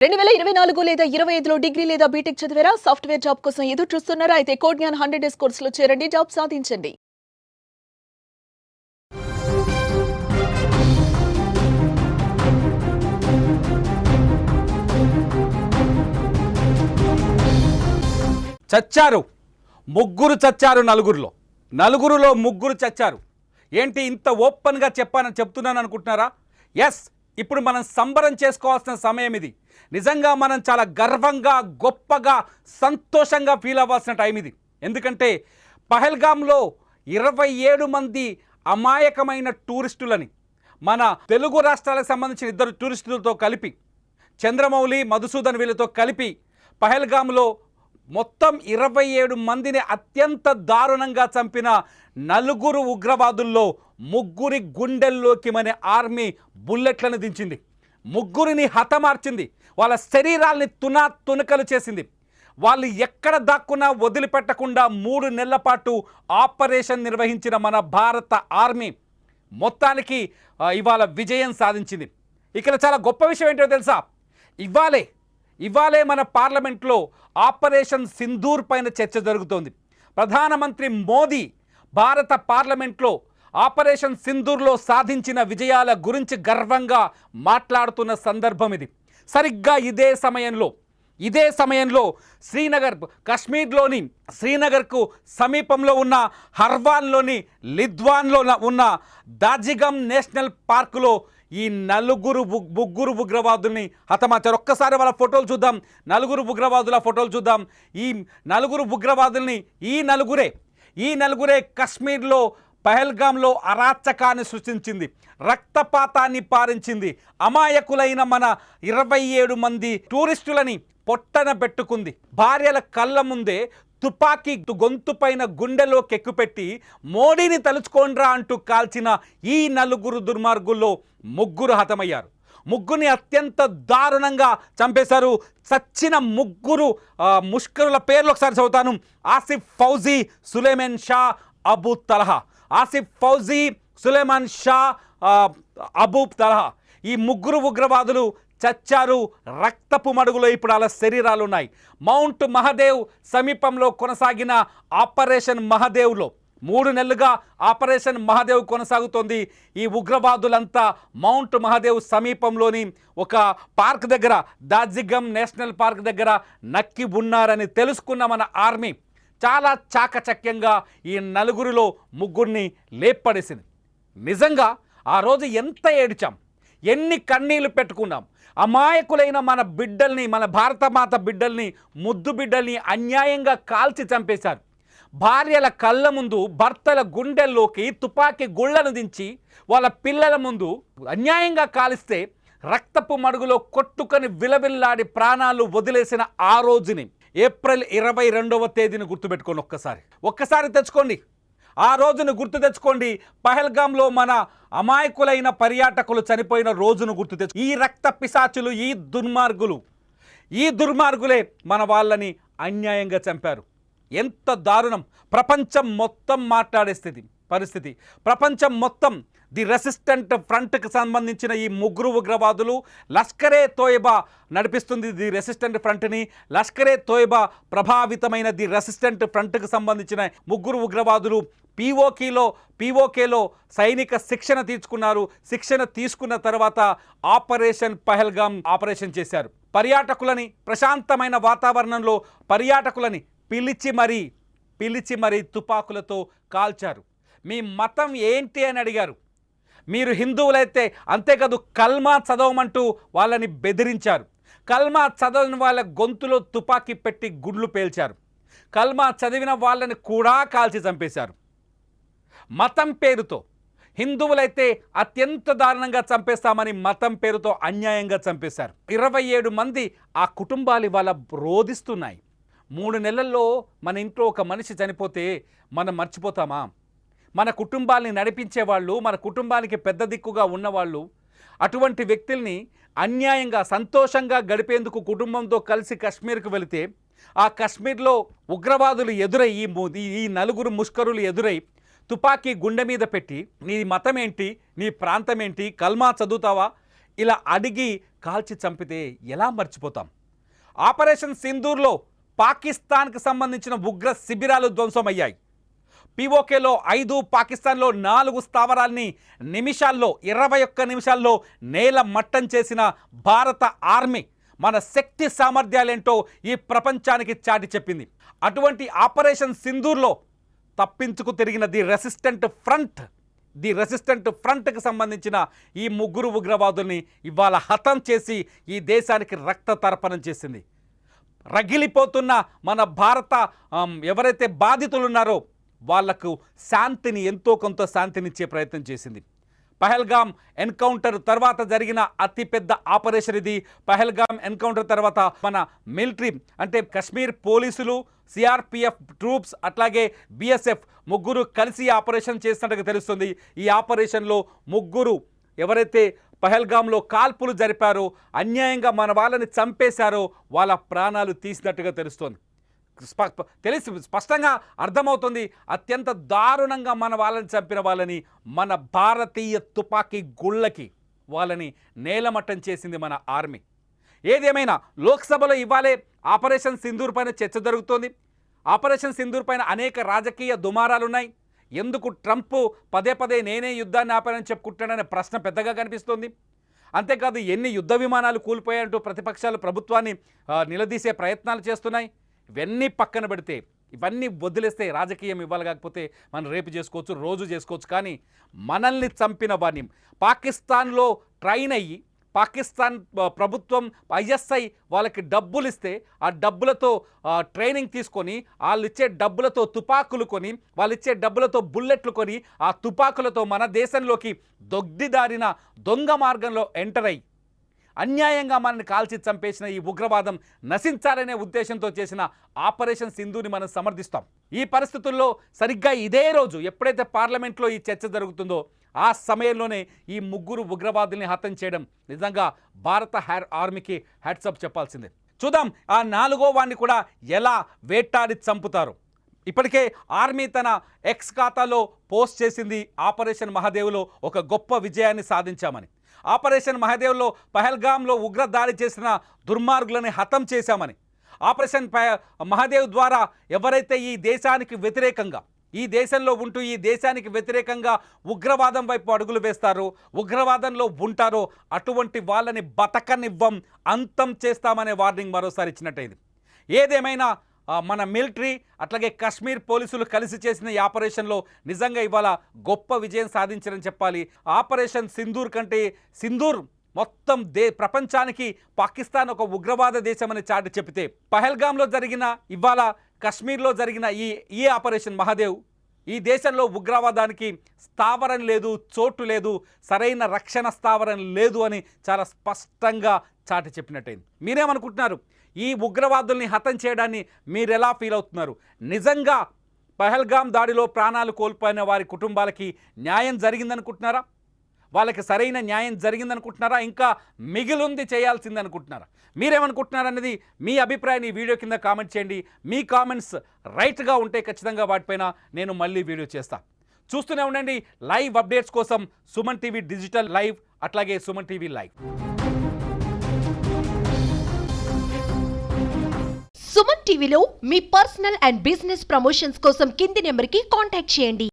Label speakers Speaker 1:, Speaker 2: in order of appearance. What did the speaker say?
Speaker 1: 2024 లేదా 25లో డిగ్రీ లేదా బీటెక్ చదివారా? సాఫ్ట్‌వేర్ జాబ్ కోసం ఎదురు చూస్తున్నారా? అయితే కోడ్‌జ్ఞాన్ 100 డేస్ కోర్సులో చేరండి, జాబ్ సాధించండి.
Speaker 2: చచ్చారు ముగ్గురు చచ్చారు నలుగురులో ముగ్గురు చచ్చారు. ఏంటి ఇంత ఓపెన్గా చెప్తున్నాను అనుకుంటున్నారా? ఎస్, ఇప్పుడు మనం సంబరం చేసుకోవాల్సిన సమయం ఇది. నిజంగా మనం చాలా గర్వంగా, గొప్పగా, సంతోషంగా ఫీల్ అవ్వాల్సిన టైం ఇది. ఎందుకంటే పహల్గామ్లో 27 మంది అమాయకమైన టూరిస్టులని మన తెలుగు రాష్ట్రాలకు సంబంధించిన 2 టూరిస్టులతో కలిపి, చంద్రమౌళి, మధుసూదన్ వీళ్ళతో కలిపి పహల్గామ్లో మొత్తం 27 మందిని అత్యంత దారుణంగా చంపిన 4 ఉగ్రవాదుల్లో ముగ్గురి గుండెల్లోకి మన ఆర్మీ బుల్లెట్లను దించింది. ముగ్గురిని హతమార్చింది. వాళ్ళ శరీరాల్ని తునకలు చేసింది. వాళ్ళు ఎక్కడ దాక్కున్నా వదిలిపెట్టకుండా 3 నెలల పాటు ఆపరేషన్ నిర్వహించిన మన భారత ఆర్మీ మొత్తానికి ఇవాళ విజయం సాధించింది. ఇక్కడ చాలా గొప్ప విషయం ఏంటో తెలుసా? ఇవాళే మన పార్లమెంట్లో ఆపరేషన్ సింధూర్ పైన చర్చ జరుగుతోంది. ప్రధానమంత్రి మోదీ భారత పార్లమెంట్లో ఆపరేషన్ సింధూర్లో సాధించిన విజయాల గురించి గర్వంగా మాట్లాడుతున్న సందర్భం ఇది. సరిగ్గా ఇదే సమయంలో శ్రీనగర్, కాశ్మీర్లోని శ్రీనగర్కు సమీపంలో ఉన్న హర్వాన్లోని లిద్వాన్లో ఉన్న దాజిగమ్ నేషనల్ పార్కులో ఈ ముగ్గురు ఉగ్రవాదుల్ని హతమార్చారు. ఒక్కసారి వాళ్ళ ఫోటోలు చూద్దాం. 4 ఉగ్రవాదుల ఫోటోలు చూద్దాం. ఈ 4 ఉగ్రవాదుల్ని ఈ నలుగురే కశ్మీర్లో పహల్గామ్లో అరాచకాన్ని సృష్టించింది, రక్తపాతాన్ని పారించింది, అమాయకులైన మన 27 మంది టూరిస్టులని పొట్టన పెట్టుకుంది. భార్యల కళ్ళ ముందే తుపాకీ గొంతుపైన గుండెలోకి ఎక్కుపెట్టి మోడీని తలుచుకోండ్రా అంటూ కాల్చిన ఈ 4 దుర్మార్గుల్లో ముగ్గురు హతమయ్యారు. ముగ్గురిని అత్యంత దారుణంగా చంపేశారు. చచ్చిన ముగ్గురు ముష్కరుల పేర్లు ఒకసారి చదువుతాను. ఆసిఫ్ ఫౌజీ, సులేమాన్ షా, అబూ తలహా. ఆసిఫ్ ఫౌజీ, సులేమాన్ షా, అబూ తలహా. ఈ ముగ్గురు ఉగ్రవాదులు చచ్చారు. రక్తపు మడుగులో ఇప్పుడు అలా శరీరాలు ఉన్నాయి. మౌంట్ మహదేవ్ సమీపంలో కొనసాగిన ఆపరేషన్ మహదేవ్లో 3 నెలలుగా ఆపరేషన్ మహదేవ్ కొనసాగుతోంది. ఈ ఉగ్రవాదులంతా మౌంట్ మహదేవ్ సమీపంలోని ఒక పార్క్ దగ్గర, దాజిగమ్ నేషనల్ పార్క్ దగ్గర నక్కి ఉన్నారని తెలుసుకున్న మన ఆర్మీ చాలా చాకచక్యంగా ఈ 4 ముగ్గురిని లేపడేసింది. నిజంగా ఆ రోజు ఎంత ఏడ్చాం, ఎన్ని కన్నీళ్లు పెట్టుకున్నాం. అమాయకులైన మన బిడ్డల్ని, మన భారతమాత బిడ్డల్ని, ముద్దు బిడ్డల్ని అన్యాయంగా కాల్చి చంపేశారు. భార్యల కళ్ళ ముందు భర్తల గుండెల్లోకి తుపాకీ గుళ్లను దించి వాళ్ళ పిల్లల ముందు అన్యాయంగా కాలిస్తే రక్తపు మడుగులో కొట్టుకొని విలవిల్లాడి ప్రాణాలు వదిలేసిన ఆ రోజుని, ఏప్రిల్ 22వ తేదీని గుర్తుపెట్టుకోండి. ఒక్కసారి తెచ్చుకోండి. ఆ రోజును గుర్తు తెచ్చుకోండి. పహల్గామ్లో మన అమాయకులైన పర్యాటకులు చనిపోయిన రోజును గుర్తు తెచ్చు. ఈ రక్త పిశాచులు, ఈ దుర్మార్గులే మన వాళ్ళని అన్యాయంగా చంపారు. ఎంత దారుణం! ప్రపంచం మొత్తం మాట్లాడే పరిస్థితి. ప్రపంచం మొత్తం ది రెసిస్టెంట్ ఫ్రంట్కి సంబంధించిన ఈ ముగ్గురు ఉగ్రవాదులు, లష్కరే తోయిబా నడిపిస్తుంది ది రెసిస్టెంట్ ఫ్రంట్ని. లష్కరే తోయిబా ప్రభావితమైన ది రెసిస్టెంట్ ఫ్రంట్కి సంబంధించిన ముగ్గురు ఉగ్రవాదులు పీఓకేలో సైనిక శిక్షణ తీసుకున్న తర్వాత ఆపరేషన్ పహల్గామ్ ఆపరేషన్ చేశారు. పర్యాటకులని ప్రశాంతమైన వాతావరణంలో పర్యాటకులని పిలిచి మరీ తుపాకులతో కాల్చారు. మీ మతం ఏంటి అని అడిగారు. మీరు హిందువులైతే అంతేకాదు, కల్మా చదవమంటూ వాళ్ళని బెదిరించారు. కల్మా చదవని వాళ్ళ గొంతులో తుపాకీ పెట్టి గుడ్లు పేల్చారు. కల్మా చదివిన వాళ్ళని కూడా కాల్చి చంపేశారు. మతం పేరుతో హిందువులైతే అత్యంత దారుణంగా చంపేస్తామని మతం పేరుతో అన్యాయంగా చంపేశారు. 27 మంది ఆ కుటుంబాలు ఇవాళ రోధిస్తున్నాయి. 3 నెలల్లో మన ఇంట్లో ఒక మనిషి చనిపోతే మనం మర్చిపోతామా? మన కుటుంబాన్ని నడిపించేవాళ్ళు, మన కుటుంబానికి పెద్ద దిక్కుగా ఉన్నవాళ్ళు అటువంటి వ్యక్తుల్ని అన్యాయంగా, సంతోషంగా గడిపేందుకు కుటుంబంతో కలిసి కాశ్మీర్కు వెళితే ఆ కాశ్మీర్లో ఉగ్రవాదులు ఎదురై, ఈ 4 ముష్కరులు ఎదురై తుపాకీ గుండె మీద పెట్టి నీ మతం ఏంటి, నీ ప్రాంతం ఏంటి, కల్మా చదువుతావా, ఇలా అడిగి కాల్చి చంపితే ఎలా మర్చిపోతాం? ఆపరేషన్ సింధూర్లో పాకిస్తాన్కి సంబంధించిన ఉగ్ర శిబిరాలు ధ్వంసమయ్యాయి. పీఓకేలో 5, పాకిస్తాన్లో 4 స్థావరాల్ని నిమిషాల్లో 21 నిమిషాల్లో నేల మట్టం చేసిన భారత ఆర్మీ మన శక్తి సామర్థ్యాలేంటో ఈ ప్రపంచానికి చాటి చెప్పింది. అటువంటి ఆపరేషన్ సింధూర్లో తప్పించుకు తిరిగిన ది రెసిస్టెంట్ ఫ్రంట్కి సంబంధించిన ఈ 3 ఉగ్రవాదుల్ని ఇవాళ హతం చేసి ఈ దేశానికి రక్త తర్పణం చేసింది. రగిలిపోతున్న మన భారత ఎవరైతే బాధితులు ఉన్నారో వాళ్లకు శాంతిని, ఎంతో కొంత శాంతినిచ్చే ప్రయత్నం చేసింది. పహల్గామ్ ఎన్కౌంటర్ తర్వాత జరిగిన అతిపెద్ద ఆపరేషన్ ఇది. పహల్గామ్ ఎన్కౌంటర్ తర్వాత మన మిలిటరీ అంటే కశ్మీర్ పోలీసులు, సిఆర్పిఎఫ్ ట్రూప్స్ అట్లాగే బిఎస్ఎఫ్ 3 కలిసి ఆపరేషన్ చేసినట్టుగా తెలుస్తుంది. ఈ ఆపరేషన్లో 3 ఎవరైతే పహల్గామ్లో కాల్పులు జరిపారో, అన్యాయంగా మన వాళ్ళని చంపేశారో వాళ్ళ ప్రాణాలు తీసినట్టుగా తెలుస్తోంది. స్పష్టంగా అర్థమవుతుంది అత్యంత దారుణంగా మన వాళ్ళని చంపిన వాళ్ళని, మన భారతీయ తుపాకీ గుళ్ళకి వాళ్ళని నేలమట్టం చేసింది మన ఆర్మీ. ఏదేమైనా లోక్సభలో ఇవాళే ఆపరేషన్ సింధూర్ పైన చర్చ జరుగుతోంది. ఆపరేషన్ సింధూర్ పైన అనేక రాజకీయ దుమారాలున్నాయి. ఎందుకు ట్రంప్ పదే నేనే యుద్ధాన్ని ఆపానని చెప్పుకుంటాడనే ప్రశ్న పెద్దగా కనిపిస్తోంది. అంతేకాదు ఎన్ని యుద్ధ విమానాలు కూలిపోయాయంటూ ప్రతిపక్షాలు ప్రభుత్వాన్ని నిలదీసే ప్రయత్నాలు చేస్తున్నాయి. ఇవన్నీ పక్కన పెడితే, ఇవన్నీ వదిలేస్తే, రాజకీయం ఇవ్వాలి కాకపోతే మనం రేపు చేసుకోవచ్చు, రోజు చేసుకోవచ్చు, కానీ మనల్ని చంపిన వారిని పాకిస్తాన్లో ట్రైన్ అయ్యి పాకిస్తాన్ ప్రభుత్వం ఐఎస్ఐ వాళ్ళకి డబ్బులు ఇస్తే ఆ డబ్బులతో ట్రైనింగ్ తీసుకొని వాళ్ళు ఇచ్చే డబ్బులతో తుపాకులు కొని, వాళ్ళు ఇచ్చే డబ్బులతో బుల్లెట్లు కొని ఆ తుపాకులతో మన దేశంలోకి దొడ్డిదారిన దొంగ మార్గంలో ఎంటర్ అయ్యి అన్యాయంగా మనల్ని కాల్చి చంపేసిన ఈ ఉగ్రవాదం నశించాలనే ఉద్దేశంతో చేసిన ఆపరేషన్ సింధూని మనం సమర్థిస్తాం. ఈ పరిస్థితుల్లో సరిగ్గా ఇదే రోజు ఎప్పుడైతే పార్లమెంట్లో ఈ చర్చ జరుగుతుందో ఆ సమయంలోనే ఈ 3 ఉగ్రవాదుల్ని హతం చేయడం నిజంగా భారత ఆర్మీకి హ్యాట్సప్ చెప్పాల్సిందే. చూద్దాం ఆ 4వ వాడిని కూడా ఎలా వేటాడి చంపుతారు. ఇప్పటికే ఆర్మీ తన ఎక్స్ ఖాతాలో పోస్ట్ చేసింది ఆపరేషన్ మహాదేవ్లో ఒక గొప్ప విజయాన్ని సాధించామని. ఆపరేషన్ మహాదేవ్లో పహల్గామ్లో ఉగ్రదాడి చేసిన దుర్మార్గులని హతం చేశామని. ఆపరేషన్ మహాదేవ్ ద్వారా ఎవరైతే ఈ దేశానికి వ్యతిరేకంగా, ఈ దేశంలో ఉంటూ ఈ దేశానికి వ్యతిరేకంగా ఉగ్రవాదం వైపు అడుగులు వేస్తారో, ఉగ్రవాదంలో ఉంటారో అటువంటి వాళ్ళని బతకనివ్వం, అంతం చేస్తామనే వార్నింగ్ మరోసారి ఇచ్చినట్టయింది. ఏదేమైనా మన మిలిటరీ అట్లాగే కశ్మీర్ పోలీసులు కలిసి చేసిన ఈ ఆపరేషన్లో నిజంగా ఇవాళ గొప్ప విజయం సాధించారని చెప్పాలి. ఆపరేషన్ సింధూర్ కంటే సింధూర్ మొత్తం ప్రపంచానికి పాకిస్తాన్ ఒక ఉగ్రవాద దేశమని చాటి చెబితే, పహల్గామ్లో జరిగిన, ఇవాళ కశ్మీర్లో జరిగిన ఈ ఆపరేషన్ మహాదేవ్ ఈ దేశంలో ఉగ్రవాదానికి స్థావరం లేదు, చోటు లేదు, సరైన రక్షణ స్థావరం లేదు అని చాలా స్పష్టంగా చాటి చెప్పినట్టయింది. మీరేమనుకుంటున్నారు? ఈ ఉగ్రవాదుల్ని హతం చేయడాన్ని మీరు ఎలా ఫీల్ అవుతున్నారు? నిజంగా పహల్గామ్ దాడిలో ప్రాణాలు కోల్పోయిన వారి కుటుంబాలకి న్యాయం జరిగిందనుకుంటున్నారా? వాళ్ళకి సరైన న్యాయం జరిగిందనుకుంటున్నారా? ఇంకా మిగిలింది చేయాల్సింది అనుకుంటున్నారా? మీరేమనుకుంటున్నారనేది మీ అభిప్రాయాన్ని ఈ వీడియో కింద కామెంట్ చేయండి. మీ కామెంట్స్ రైట్గా ఉంటే ఖచ్చితంగా వాటిపైన నేను మళ్ళీ వీడియో చేస్తాను. చూస్తూనే ఉండండి లైవ్ అప్డేట్స్ కోసం సుమన్ టీవీ డిజిటల్ లైవ్, అట్లాగే సుమన్ టీవీ లైవ్.
Speaker 3: సుమన్ టీవీలో మీ పర్సనల్ అండ్ బిజినెస్ ప్రమోషన్స్ కోసం కింది నెంబర్కి కాంటాక్ట్ చేయండి.